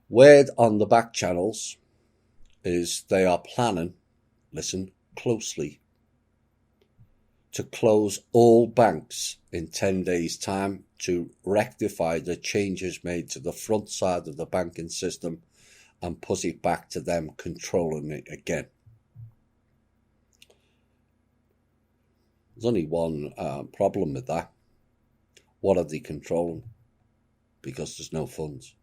Word on the back channels is they are planning, listen closely, to close all banks in 10 days' time to rectify the changes made to the front side of the banking system and put it back to them controlling it again. There's only one problem with that. What are they controlling? Because there's no funds.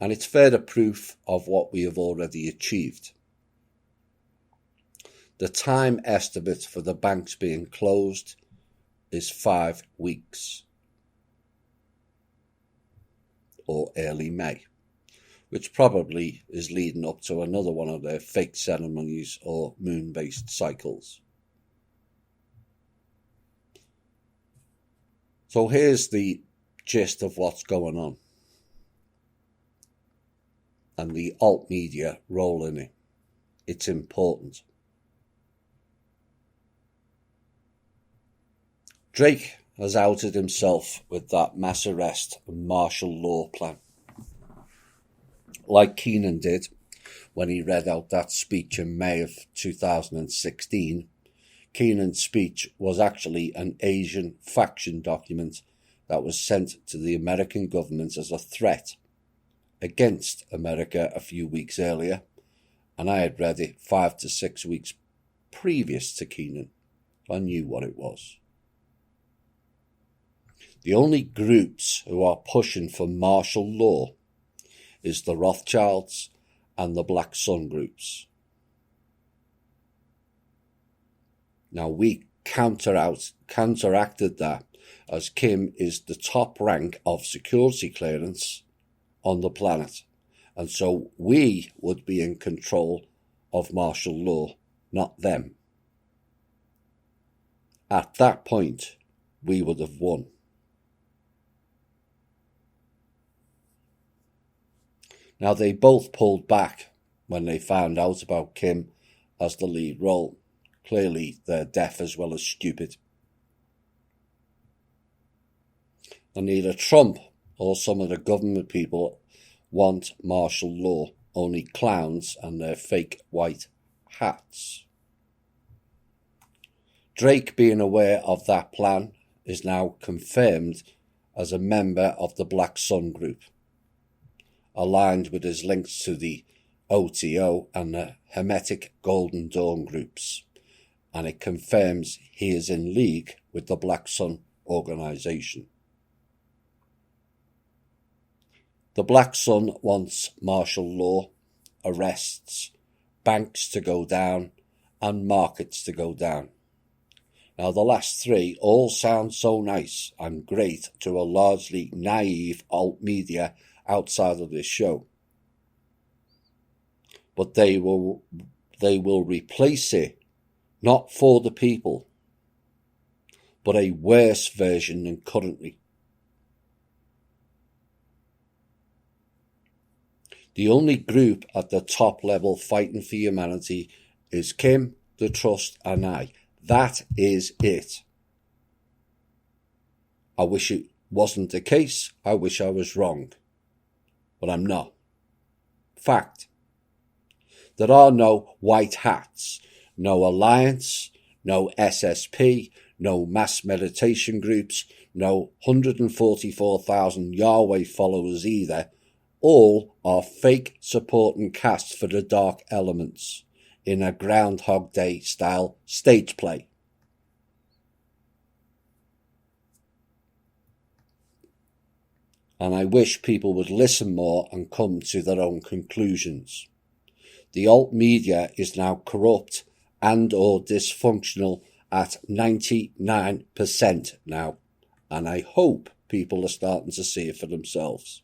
And it's further proof of what we have already achieved. The time estimate for the banks being closed is 5 weeks, or early May, which probably is leading up to another one of their fake ceremonies or moon-based cycles. So here's the gist of what's going on, and the alt media role in it. It's important. Drake has outed himself with that mass arrest and martial law plan, like Keenan did when he read out that speech in May of 2016. Keenan's speech was actually an Asian faction document that was sent to the American government as a threat against America a few weeks earlier, and I had read it 5 to 6 weeks previous to Keenan. I knew what it was. The only groups who are pushing for martial law is the Rothschilds and the Black Sun groups. Now we counteracted that, as Kim is the top rank of security clearance on the planet, and so we would be in control of martial law, not them. At that point, we would have won. Now they both pulled back when they found out about Kim as the lead role. Clearly they're deaf as well as stupid. And neither Trump or some of the government people want martial law, only clowns and their fake white hats. Drake, being aware of that plan, is now confirmed as a member of the Black Sun group, aligned with his links to the OTO and the Hermetic Golden Dawn groups, and it confirms he is in league with the Black Sun organisation. The Black Sun wants martial law, arrests, banks to go down, and markets to go down. Now the last three all sound so nice and great to a largely naive alt media outside of this show, but they will replace it, not for the people, but a worse version than currently. The only group at the top level fighting for humanity is Kim, the Trust, and I. That is it. I wish it wasn't the case. I wish I was wrong. But I'm not. Fact. There are no white hats, no alliance, no SSP, no mass meditation groups, no 144,000 Yahweh followers either. All are fake supporting casts for the dark elements in a Groundhog Day style stage play. And I wish people would listen more and come to their own conclusions. The alt media is now corrupt and or dysfunctional at 99% now, and I hope people are starting to see it for themselves.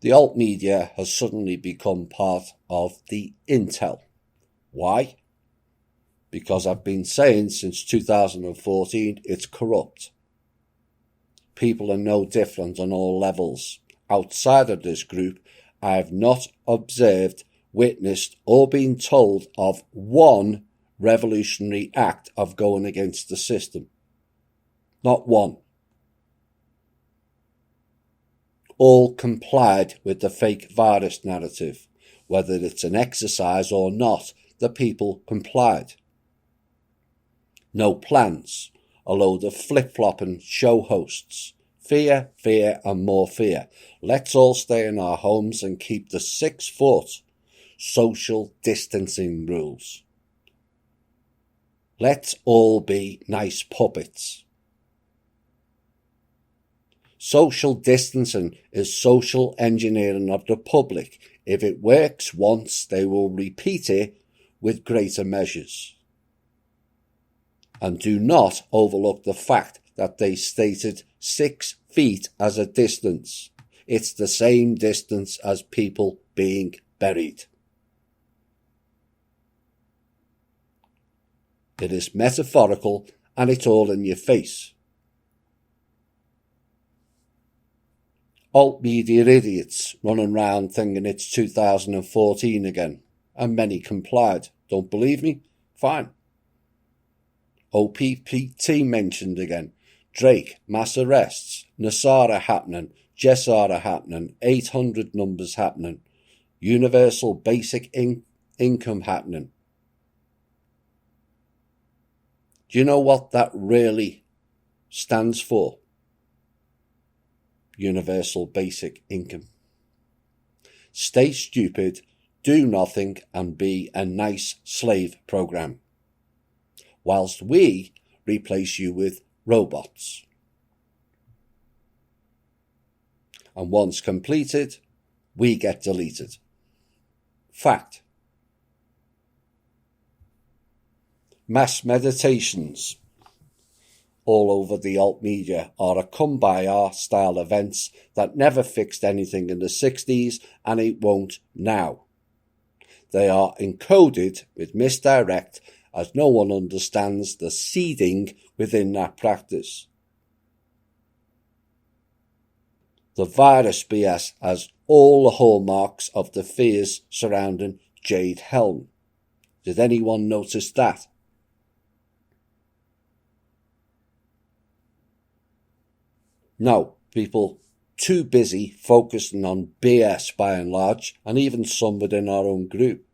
The alt media has suddenly become part of the intel. Why? Because I've been saying since 2014 it's corrupt. People are no different on all levels. Outside of this group, I have not observed, witnessed, or been told of one revolutionary act of going against the system. Not one. all complied with the fake virus narrative. Whether it's an exercise or not, the people complied. No plans, a load of flip-flopping show hosts. Fear, fear and more fear. Let's all stay in our homes and keep the 6-foot social distancing rules. Let's all be nice puppets. Social distancing is social engineering of the public. If it works once, they will repeat it with greater measures. And do not overlook the fact that they stated 6 feet as a distance. It's the same distance as people being buried. It is metaphorical and it's all in your face. Alt media idiots running around thinking it's 2014 again, and many complied. Don't believe me? Fine. OPPT mentioned again. Drake, mass arrests. Nasara happening. Jessara happening. 800 numbers happening. Universal basic income happening. Do you know what that really stands for? Universal basic income. Stay stupid, do nothing and be a nice slave program, whilst we replace you with robots. And once completed, we get deleted. Fact. Mass meditations all over the alt media are a come-by-our style events that never fixed anything in the 60s and it won't now. They are encoded with misdirect as no one understands the seeding within that practice. The virus BS has all the hallmarks of the fears surrounding Jade Helm. Did anyone notice that? No, people too busy focusing on BS by and large, and even some within our own group.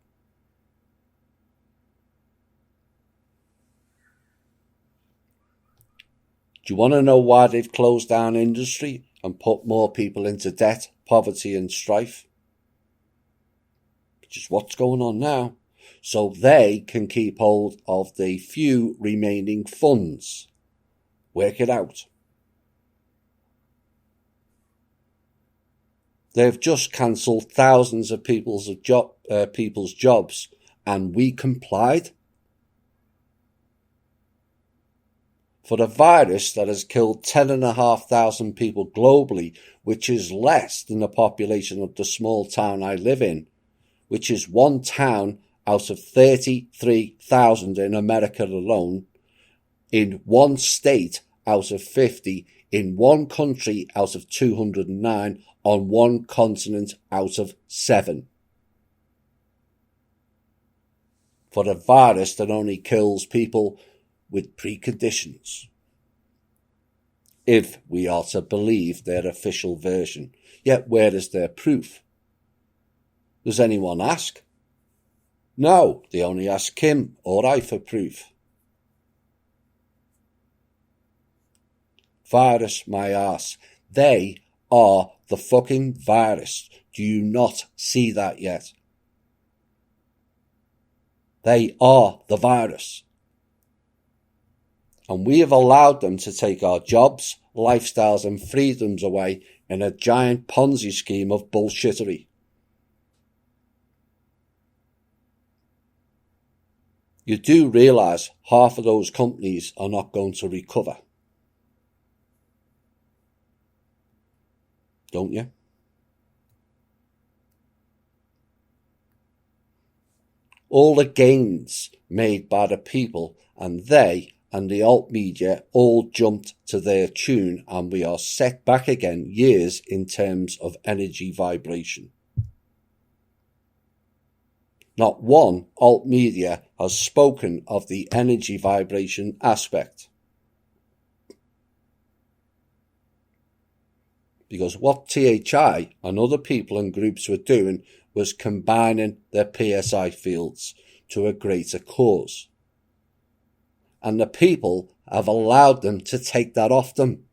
Do you want to know why they've closed down industry and put more people into debt, poverty and strife? Which is what's going on now. So they can keep hold of the few remaining funds. Work it out. They've just cancelled thousands of people's jobs, and we complied. For a virus that has killed 10,500 people globally, which is less than the population of the small town I live in, which is one town out of 33,000 in America alone, in one state out of 50, in one country out of 209, on one continent out of 7. For a virus that only kills people with preconditions, if we are to believe their official version. Yet where is their proof? Does anyone ask? No, they only ask Kim or I for proof. Virus my arse. They are the fucking virus. Do you not see that yet? They are the virus. And we have allowed them to take our jobs, lifestyles and freedoms away in a giant Ponzi scheme of bullshittery. You do realise half of those companies are not going to recover. Don't you? All the gains made by the people, and they and the alt media all jumped to their tune, and we are set back again years in terms of energy vibration. Not one alt media has spoken of the energy vibration aspect. because what THI and other people and groups were doing was combining their PSI fields to a greater cause. And the people have allowed them to take that off them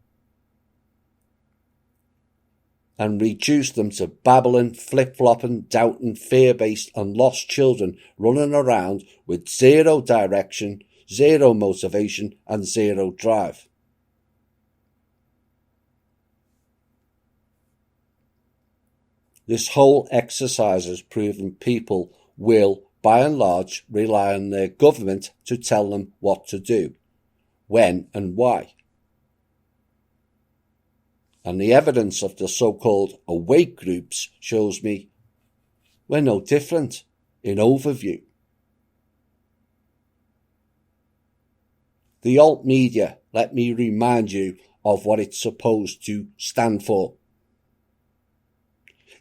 and reduce them to babbling, flip-flopping, doubting, fear-based and lost children running around with zero direction, zero motivation and zero drive. This whole exercise has proven people will, by and large, rely on their government to tell them what to do, when and why. And the evidence of the so-called awake groups shows me we're no different in overview. The alt media, let me remind you of what it's supposed to stand for.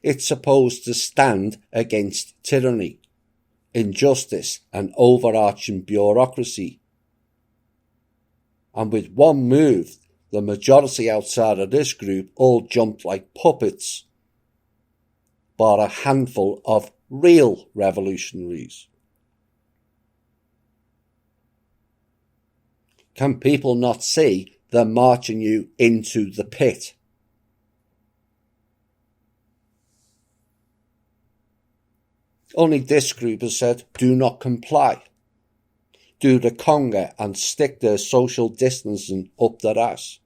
It's supposed to stand against tyranny, injustice and overarching bureaucracy. And with one move, the majority outside of this group all jumped like puppets, bar a handful of real revolutionaries. Can people not see they're marching you into the pit? Only this group has said, do not comply. Do the conga and stick their social distancing up their ass.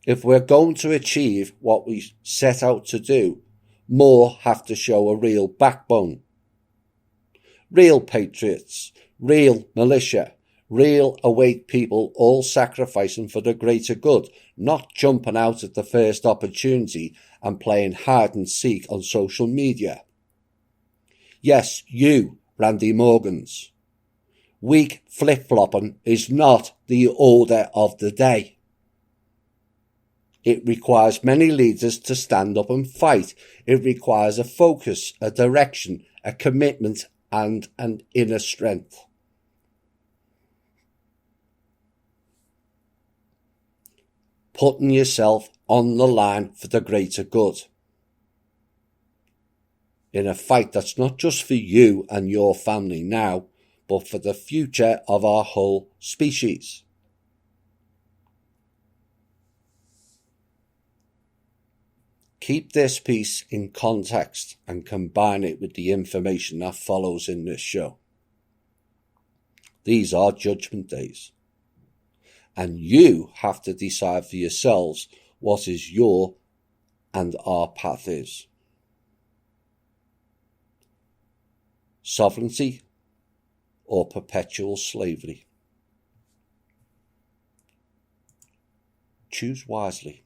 If we're going to achieve what we set out to do, more have to show a real backbone. Real patriots, real militia, real awake people all sacrificing for the greater good, not jumping out at the first opportunity and playing hide and seek on social media. Yes, you, Randy Morgans. Weak flip-flopping is not the order of the day. It requires many leaders to stand up and fight. It requires a focus, a direction, a commitment, and an inner strength. Putting yourself on the line for the greater good. In a fight that's not just for you and your family now, but for the future of our whole species. Keep this piece in context and combine it with the information that follows in this show. These are judgment days. And you have to decide for yourselves what is your and our path is. Sovereignty or perpetual slavery. Choose wisely.